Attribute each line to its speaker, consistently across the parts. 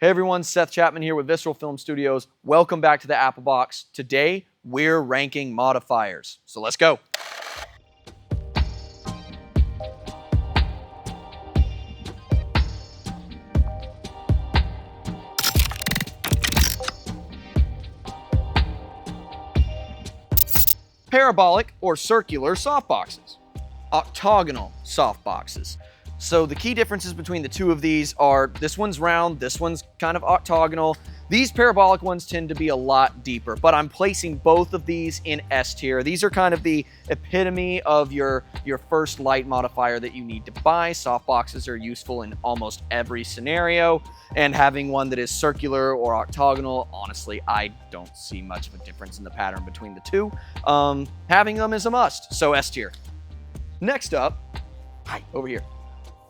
Speaker 1: Hey everyone, Seth Chapman here with Visceral Film Studios. Welcome back to the Apple Box. Today, we're ranking modifiers. So let's go. Parabolic or circular softboxes. Octagonal softboxes. So the key differences between the two of these are this one's round, this one's kind of octagonal. These parabolic ones tend to be a lot deeper, but I'm placing both of these in S tier. These are kind of the epitome of your first light modifier that you need to buy. Softboxes are useful in almost every scenario, and having one that is circular or octagonal, honestly, I don't see much of a difference in the pattern between the two. Having them is a must, so S tier. Next up, over here.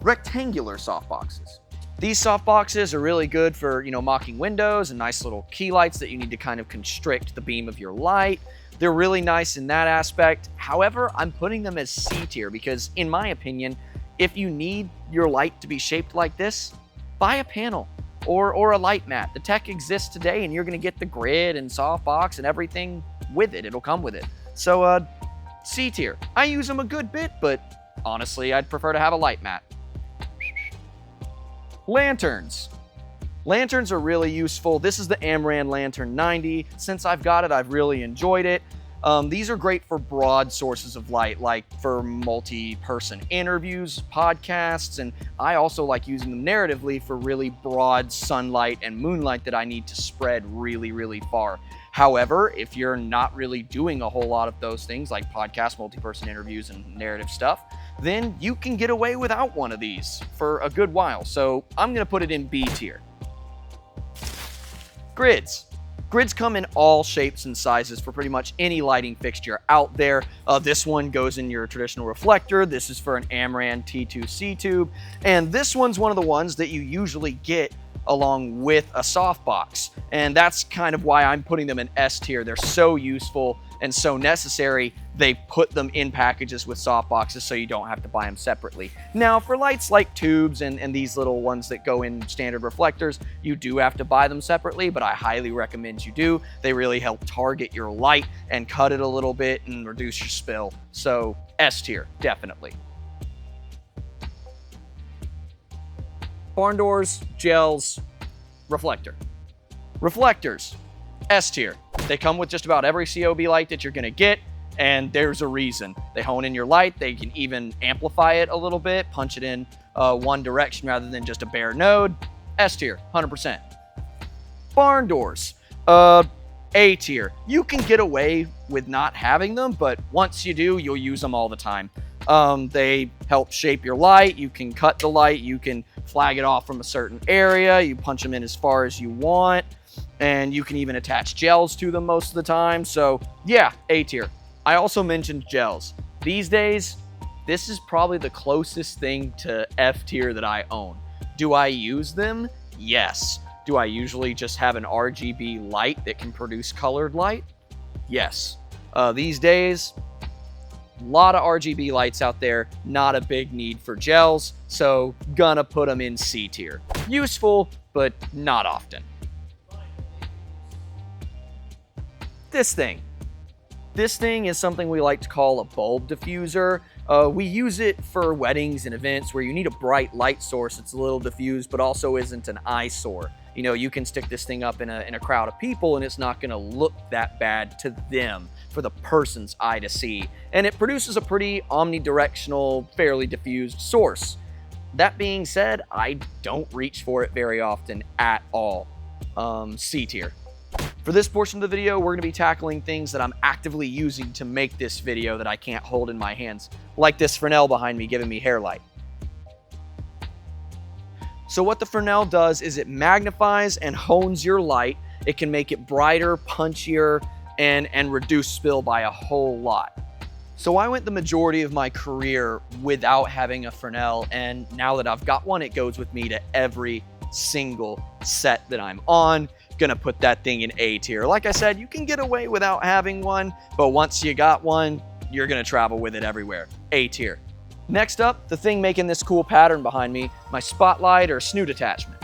Speaker 1: Rectangular softboxes. These softboxes are really good for, mocking windows and nice little key lights that you need to kind of constrict the beam of your light. They're really nice in that aspect. However, I'm putting them as C tier because, in my opinion, if you need your light to be shaped like this, buy a panel or a light mat. The tech exists today and you're gonna get the grid and softbox and everything with it. It'll come with it. So, C tier. I use them a good bit, but honestly, I'd prefer to have a light mat. Lanterns. Lanterns are really useful. This is the Amran Lantern 90. Since I've got it, I've really enjoyed it. These are great for broad sources of light, like for multi-person interviews, podcasts, and I also like using them narratively for really broad sunlight and moonlight that I need to spread really, really far. However, if you're not really doing a whole lot of those things like podcasts, multi-person interviews, and narrative stuff, then you can get away without one of these for a good while. So I'm gonna put it in B tier. Grids. Grids come in all shapes and sizes for pretty much any lighting fixture out there. This one goes in your traditional reflector. This is for an Amran T2C tube. And this one's one of the ones that you usually get along with a softbox. And that's kind of why I'm putting them in S tier. They're so useful and so necessary. They put them in packages with softboxes so you don't have to buy them separately. Now, for lights like tubes and these little ones that go in standard reflectors, you do have to buy them separately, but I highly recommend you do. They really help target your light and cut it a little bit and reduce your spill. So S tier, definitely. Barn doors, gels, reflector. Reflectors, S tier. They come with just about every COB light that you're gonna get, and there's a reason. They hone in your light, they can even amplify it a little bit, punch it in one direction rather than just a bare node. S tier, 100%. Barn doors, A tier. You can get away with not having them, but once you do, you'll use them all the time. They help shape your light, you can cut the light, you can flag it off from a certain area, you punch them in as far as you want, and you can even attach gels to them most of the time. So yeah, A tier. I also mentioned gels. These days, this is probably the closest thing to F tier that I own. Do I use them? Yes. Do I usually just have an RGB light that can produce colored light? Yes. These days, a lot of RGB lights out there, not a big need for gels, so gonna put them in C tier. Useful, but not often. This thing. This thing is something we like to call a bulb diffuser. We use it for weddings and events where you need a bright light source that's a little diffused, but also isn't an eyesore. You can stick this thing up in a crowd of people and it's not gonna look that bad to them, for the person's eye to see. And it produces a pretty omnidirectional, fairly diffused source. That being said, I don't reach for it very often at all. C tier. For this portion of the video, we're gonna be tackling things that I'm actively using to make this video that I can't hold in my hands, like this Fresnel behind me giving me hair light. So what the Fresnel does is it magnifies and hones your light. It can make it brighter, punchier, and reduce spill by a whole lot. So I went the majority of my career without having a Fresnel, and now that I've got one, it goes with me to every single set that I'm on. Gonna put that thing in A tier. Like I said, you can get away without having one, but once you got one, you're gonna travel with it everywhere. A tier. Next up, the thing making this cool pattern behind me, my spotlight or snoot attachment.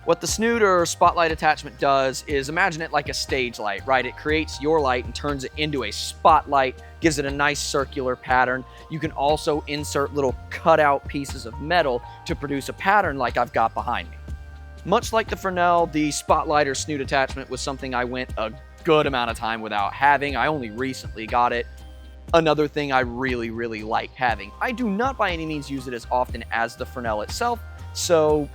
Speaker 1: What the snoot or spotlight attachment does is imagine it like a stage light, right? It creates your light and turns it into a spotlight, gives it a nice circular pattern. You can also insert little cutout pieces of metal to produce a pattern like I've got behind me. Much like the Fresnel, the spotlight or snoot attachment was something I went a good amount of time without having. I only recently got it. Another thing I really, really like having. I do not by any means use it as often as the Fresnel itself, so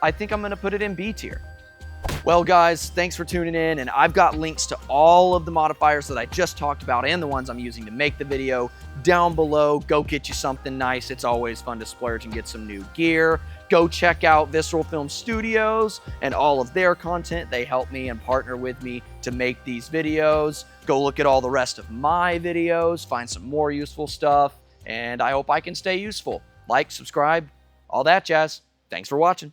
Speaker 1: I think I'm going to put it in B tier. Well guys, thanks for tuning in, and I've got links to all of the modifiers that I just talked about and the ones I'm using to make the video down below. Go get you something nice. It's always fun to splurge and get some new gear. Go check out Visceral Film Studios and all of their content. They help me and partner with me to make these videos. Go look at all the rest of my videos, find some more useful stuff, and I hope I can stay useful. Like, subscribe, all that jazz. Thanks for watching.